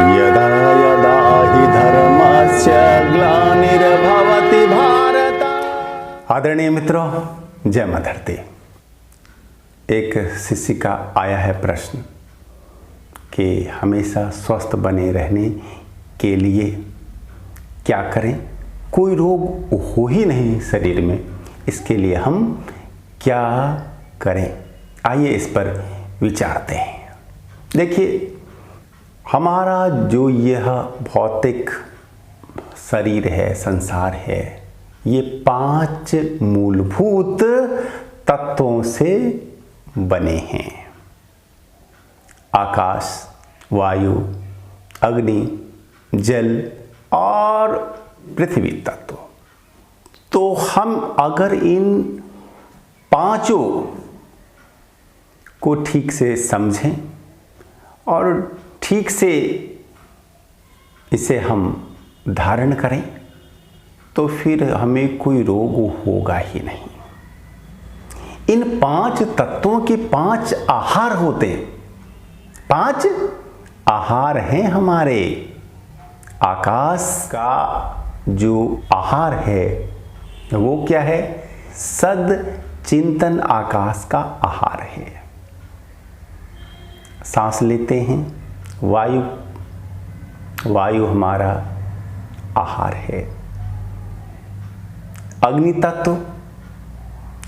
यदा यदा हि धर्मस्य ग्लानिर्भवति भारत। आदरणीय मित्रों, जय मां धरती। एक शिष्य का आया है प्रश्न कि हमेशा स्वस्थ बने रहने के लिए क्या करें, कोई रोग हो ही नहीं शरीर में, इसके लिए हम क्या करें। आइए इस पर विचारते हैं। देखिए, हमारा जो यह भौतिक शरीर है, संसार है, ये 5 मूलभूत तत्वों से बने हैं। आकाश, वायु, अग्नि, जल और पृथ्वी तत्व। तो हम अगर इन 5 को ठीक से समझें और ठीक से इसे हम धारण करें तो फिर हमें कोई रोग होगा ही नहीं। इन 5 तत्वों के 5 आहार होते हैं। 5 आहार हैं हमारे। आकाश का जो आहार है वो क्या है? सद चिंतन आकाश का आहार है। सांस लेते हैं, वायु हमारा आहार है। अग्नि तत्व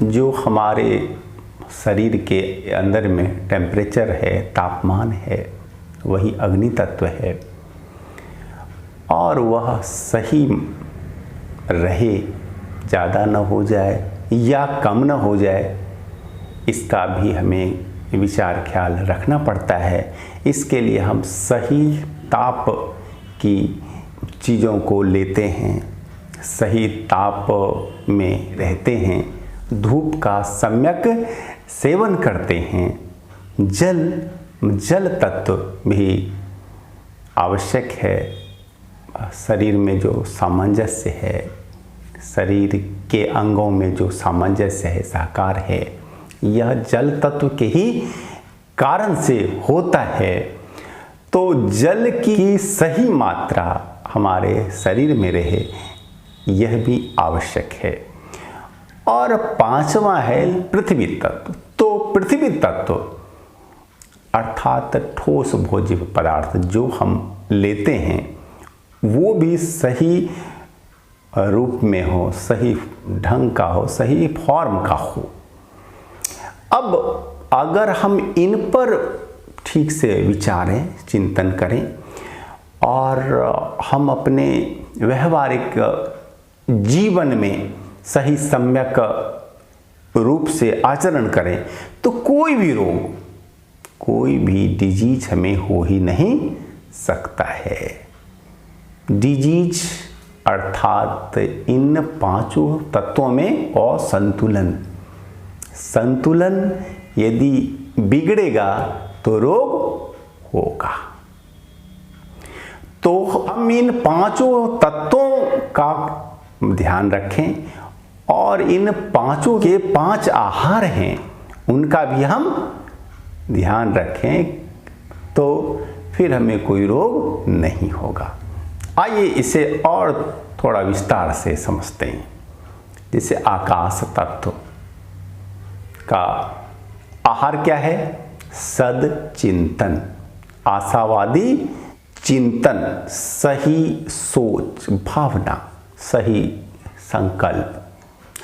जो हमारे शरीर के अंदर में टेम्परेचर है, तापमान है, वही अग्नि तत्व है। और वह सही रहे, ज़्यादा न हो जाए या कम न हो जाए, इसका भी हमें विचार ख्याल रखना पड़ता है। इसके लिए हम सही ताप की चीज़ों को लेते हैं, सही ताप में रहते हैं, धूप का सम्यक सेवन करते हैं। जल तत्व भी आवश्यक है। शरीर में जो सामंजस्य है, शरीर के अंगों में जो सामंजस्य है, सहकार है, यह जल तत्व के ही कारण से होता है। तो जल की सही मात्रा हमारे शरीर में रहे, यह भी आवश्यक है। और 5वां है पृथ्वी तत्व। तो पृथ्वी तत्व अर्थात ठोस भोज्य पदार्थ जो हम लेते हैं वो भी सही रूप में हो, सही ढंग का हो, सही फॉर्म का हो। अब अगर हम इन पर ठीक से विचारें, चिंतन करें और हम अपने व्यवहारिक जीवन में सही सम्यक रूप से आचरण करें तो कोई भी रोग, कोई भी डिजीज हमें हो ही नहीं सकता है। डिजीज अर्थात इन 5 तत्वों में असंतुलन। संतुलन यदि बिगड़ेगा तो रोग होगा। तो हम इन 5 तत्वों का ध्यान रखें और इन 5 के 5 आहार हैं उनका भी हम ध्यान रखें, तो फिर हमें कोई रोग नहीं होगा। आइए इसे और थोड़ा विस्तार से समझते हैं। जैसे आकाश तत्व का आहार क्या है? सद चिंतन, आशावादी चिंतन, सही सोच, भावना, सही संकल्प,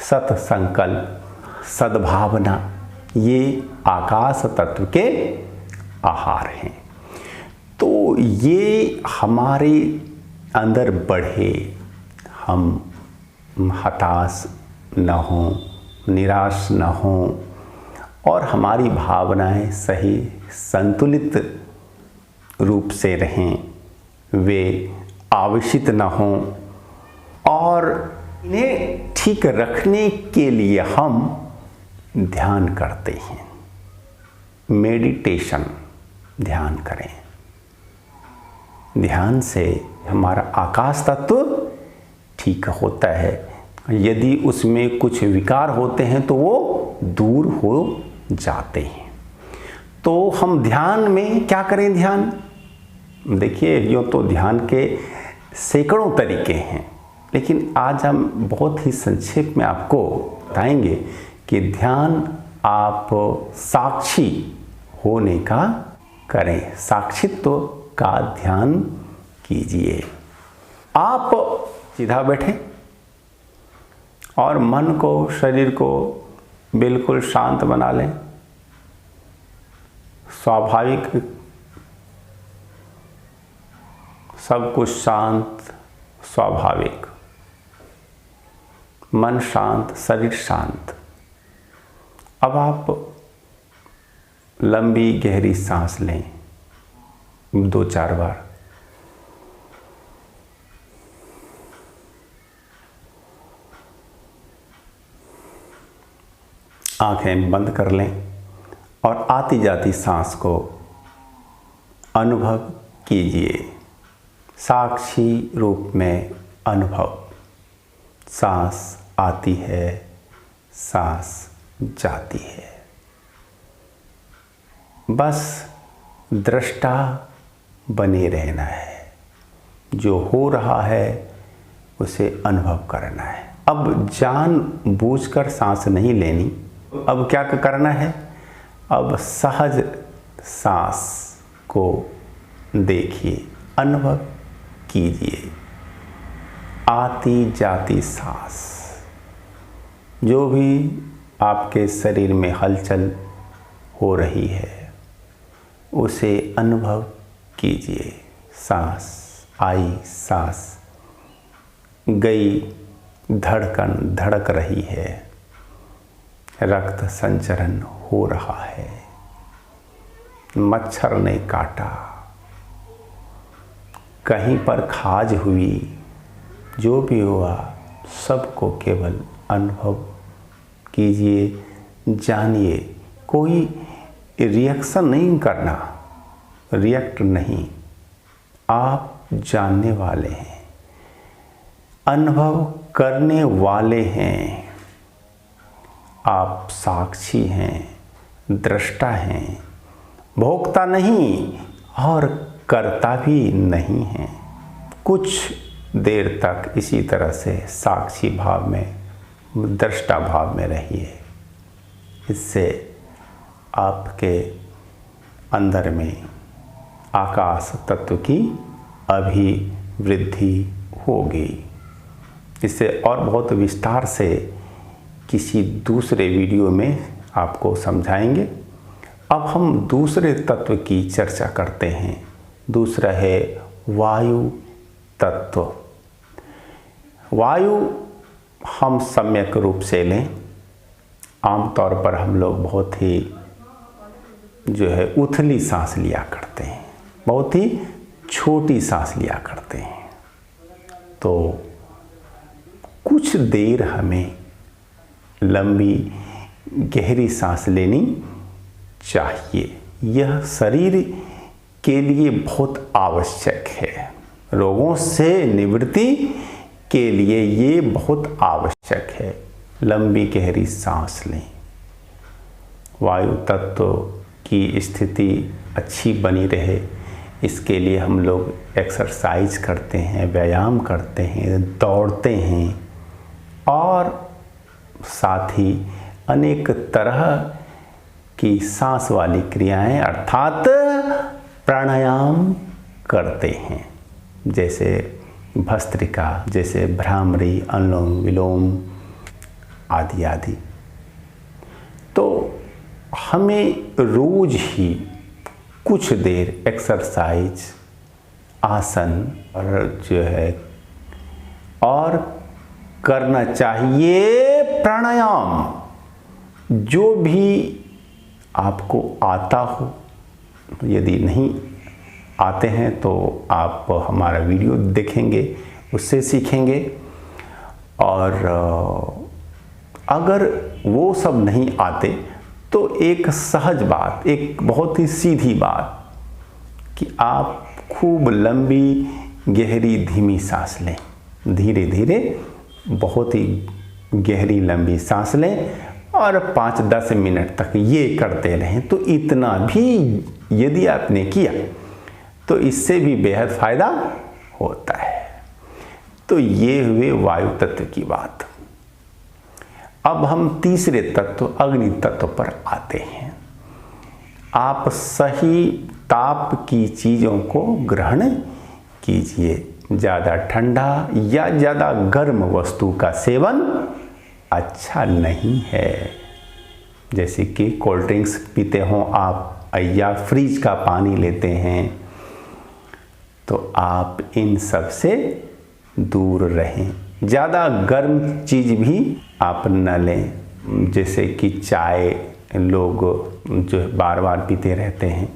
सत्संकल्प, सद्भावना, ये आकाश तत्व के आहार हैं। तो ये हमारे अंदर बढ़े, हम हताश न हों, निराश न हों और हमारी भावनाएं सही संतुलित रूप से रहें, वे आवेशित न हों। और इन्हें ठीक रखने के लिए हम ध्यान करते हैं। मेडिटेशन, ध्यान करें। ध्यान से हमारा आकाश तत्व ठीक होता है। यदि उसमें कुछ विकार होते हैं तो वो दूर हो जाते हैं। तो हम ध्यान में क्या करें? ध्यान देखिए, यूँ तो ध्यान के सैकड़ों तरीके हैं, लेकिन आज हम बहुत ही संक्षेप में आपको बताएंगे कि ध्यान आप साक्षी होने का करें, साक्षित्व का ध्यान कीजिए। आप सीधा बैठें और मन को, शरीर को बिल्कुल शांत बना लें। स्वाभाविक, सब कुछ शांत, स्वाभाविक, मन शांत, शरीर शांत। अब आप लंबी गहरी सांस लें 2-4 बार। आंखें बंद कर लें और आती जाती सांस को अनुभव कीजिए, साक्षी रूप में अनुभव। सांस आती है, सांस जाती है। बस दृष्टा बने रहना है, जो हो रहा है उसे अनुभव करना है। अब जानबूझकर सांस नहीं लेनी। अब क्या करना है? अब सहज सांस को देखिए, अनुभव कीजिए। आती जाती सांस, जो भी आपके शरीर में हलचल हो रही है उसे अनुभव कीजिए। सांस आई, सांस गई, धड़कन धड़क रही है, रक्त संचरण हो रहा है, मच्छर ने काटा, कहीं पर खाज हुई, जो भी हुआ सबको केवल अनुभव कीजिए, जानिए। कोई रिएक्शन नहीं करना, रिएक्ट नहीं, आप जानने वाले हैं, अनुभव करने वाले हैं। आप साक्षी हैं, दृष्टा हैं, भोक्ता नहीं और कर्ता भी नहीं हैं। कुछ देर तक इसी तरह से साक्षी भाव में, दृष्टा भाव में रहिए। इससे आपके अंदर में आकाश तत्व की अभिवृद्धि होगी। इससे और बहुत विस्तार से किसी दूसरे वीडियो में आपको समझाएंगे। अब हम दूसरे तत्व की चर्चा करते हैं। दूसरा है वायु तत्व। वायु हम सम्यक रूप से लें। आमतौर पर हम लोग बहुत ही जो है उथली सांस लिया करते हैं, बहुत ही छोटी सांस लिया करते हैं। तो कुछ देर हमें लंबी गहरी सांस लेनी चाहिए। यह शरीर के लिए बहुत आवश्यक है। रोगों से निवृत्ति के लिए ये बहुत आवश्यक है। लंबी गहरी सांस लें। वायु तत्व की स्थिति अच्छी बनी रहे, इसके लिए हम लोग एक्सरसाइज करते हैं, व्यायाम करते हैं, दौड़ते हैं और साथ ही अनेक तरह की सांस वाली क्रियाएं अर्थात प्राणायाम करते हैं, जैसे भस्त्रिका, जैसे भ्रामरी, अनुलोम विलोम आदि आदि। तो हमें रोज ही कुछ देर एक्सरसाइज, आसन और जो है और करना चाहिए। प्राणायाम जो भी आपको आता हो, यदि नहीं आते हैं तो आप हमारा वीडियो देखेंगे, उससे सीखेंगे। और अगर वो सब नहीं आते तो एक सहज बात, एक बहुत ही सीधी बात कि आप खूब लंबी गहरी धीमी सांस लें। धीरे धीरे बहुत ही गहरी लंबी सांस लें और 5-10 मिनट तक ये करते रहें। तो इतना भी यदि आपने किया तो इससे भी बेहद फायदा होता है। तो ये हुए वायु तत्व की बात। अब हम तीसरे तत्व अग्नि तत्व पर आते हैं। आप सही ताप की चीज़ों को ग्रहण कीजिए। ज़्यादा ठंडा या ज़्यादा गर्म वस्तु का सेवन अच्छा नहीं है। जैसे कि कोल्ड ड्रिंक्स पीते हो आप या फ्रिज का पानी लेते हैं, तो आप इन सब से दूर रहें। ज़्यादा गर्म चीज़ भी आप न लें, जैसे कि चाय लोग जो बार बार पीते रहते हैं,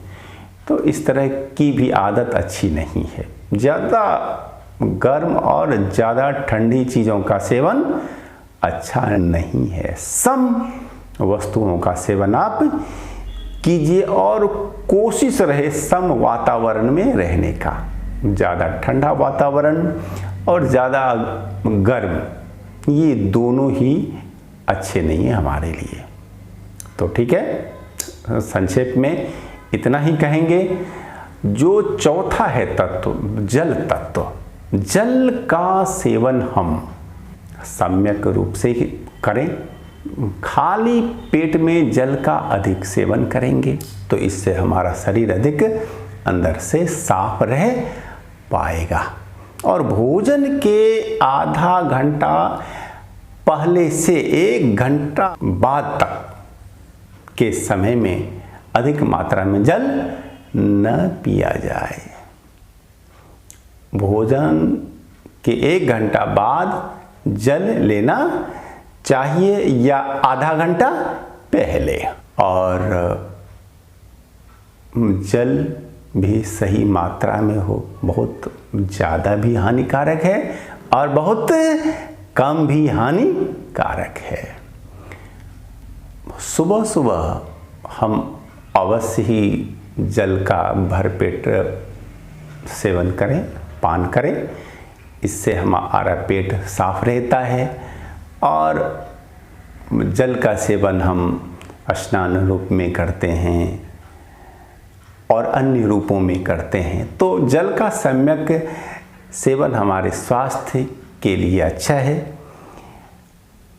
तो इस तरह की भी आदत अच्छी नहीं है। ज़्यादा गर्म और ज़्यादा ठंडी चीज़ों का सेवन अच्छा नहीं है। सम वस्तुओं का सेवन आप कीजिए और कोशिश रहे सम वातावरण में रहने का। ज़्यादा ठंडा वातावरण और ज़्यादा गर्म, ये दोनों ही अच्छे नहीं है हमारे लिए। तो ठीक है, संक्षेप में इतना ही कहेंगे। जो चौथा है तत्व, जल तत्व, जल का सेवन हम सम्यक रूप से ही करें। खाली पेट में जल का अधिक सेवन करेंगे तो इससे हमारा शरीर अधिक अंदर से साफ रह पाएगा। और भोजन के आधा घंटा पहले से 1 घंटा बाद तक के समय में अधिक मात्रा में जल न पिया जाए। भोजन के 1 घंटा बाद जल लेना चाहिए या आधा घंटा पहले। और जल भी सही मात्रा में हो, बहुत ज़्यादा भी हानिकारक है और बहुत कम भी हानिकारक है। सुबह सुबह हम अवश्य ही जल का भरपेट सेवन करें, पान करें। इससे हमारा पेट साफ रहता है। और जल का सेवन हम स्नान रूप में करते हैं और अन्य रूपों में करते हैं। तो जल का सम्यक सेवन हमारे स्वास्थ्य के लिए अच्छा है।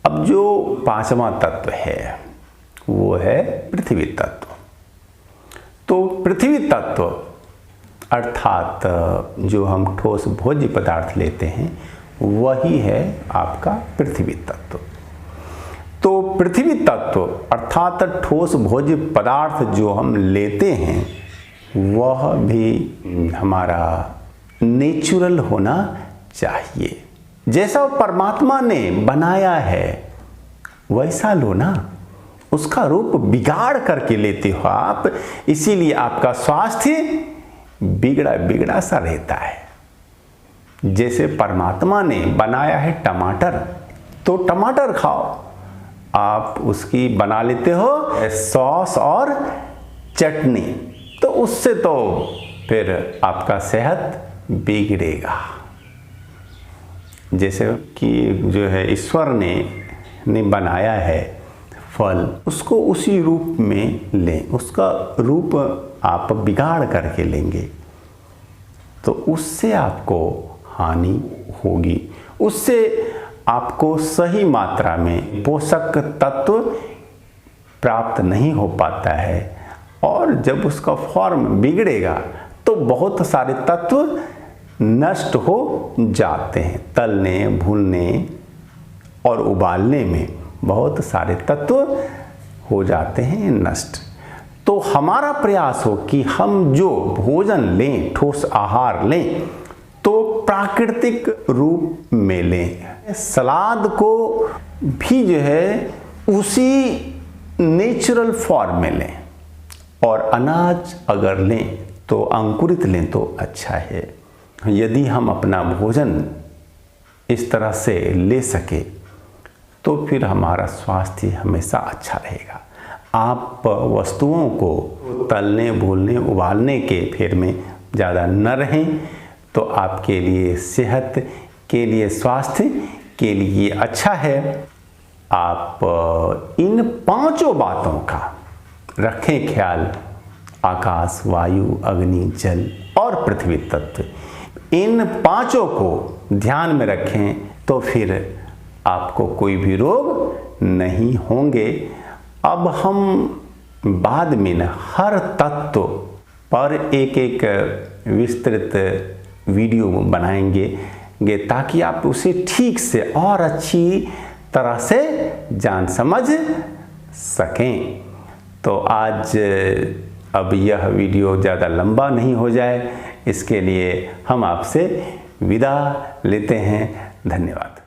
अब जो 5वां तत्व है वो है पृथ्वी तत्व। तो पृथ्वी तत्व अर्थात जो हम ठोस भोज्य पदार्थ लेते हैं वही है आपका पृथ्वी तत्व। तो पृथ्वी तत्व अर्थात ठोस भोज्य पदार्थ जो हम लेते हैं वह भी हमारा नेचुरल होना चाहिए। जैसा परमात्मा ने बनाया है वैसा लो ना। उसका रूप बिगाड़ करके लेते हो आप, इसीलिए आपका स्वास्थ्य बिगड़ा बिगड़ा सा रहता है। जैसे परमात्मा ने बनाया है टमाटर, तो टमाटर खाओ, आप उसकी बना लेते हो सॉस और चटनी, तो उससे तो फिर आपका सेहत बिगड़ेगा। जैसे कि जो है ईश्वर ने बनाया है फल, उसको उसी रूप में लें। उसका रूप आप बिगाड़ करके लेंगे तो उससे आपको हानि होगी। उससे आपको सही मात्रा में पोषक तत्व प्राप्त नहीं हो पाता है। और जब उसका फॉर्म बिगड़ेगा तो बहुत सारे तत्व नष्ट हो जाते हैं। तलने, भूनने और उबालने में बहुत सारे तत्व हो जाते हैं नष्ट। तो हमारा प्रयास हो कि हम जो भोजन लें, ठोस आहार लें, तो प्राकृतिक रूप में लें। सलाद को भी जो है उसी नेचुरल फॉर्म में लें। और अनाज अगर लें तो अंकुरित लें तो अच्छा है। यदि हम अपना भोजन इस तरह से ले सके तो फिर हमारा स्वास्थ्य हमेशा अच्छा रहेगा। आप वस्तुओं को तलने, भूनने, उबालने के फेर में ज़्यादा न रहें तो आपके लिए सेहत के लिए, स्वास्थ्य के लिए अच्छा है। आप इन 5 बातों का रखें ख्याल, आकाश, वायु, अग्नि, जल और पृथ्वी तत्व। इन पांचों को ध्यान में रखें तो फिर आपको कोई भी रोग नहीं होंगे। अब हम बाद में न हर तत्व पर एक एक विस्तृत वीडियो बनाएंगे ताकि आप उसे ठीक से और अच्छी तरह से जान समझ सकें। तो आज अब यह वीडियो ज़्यादा लंबा नहीं हो जाए, इसके लिए हम आपसे विदा लेते हैं। धन्यवाद।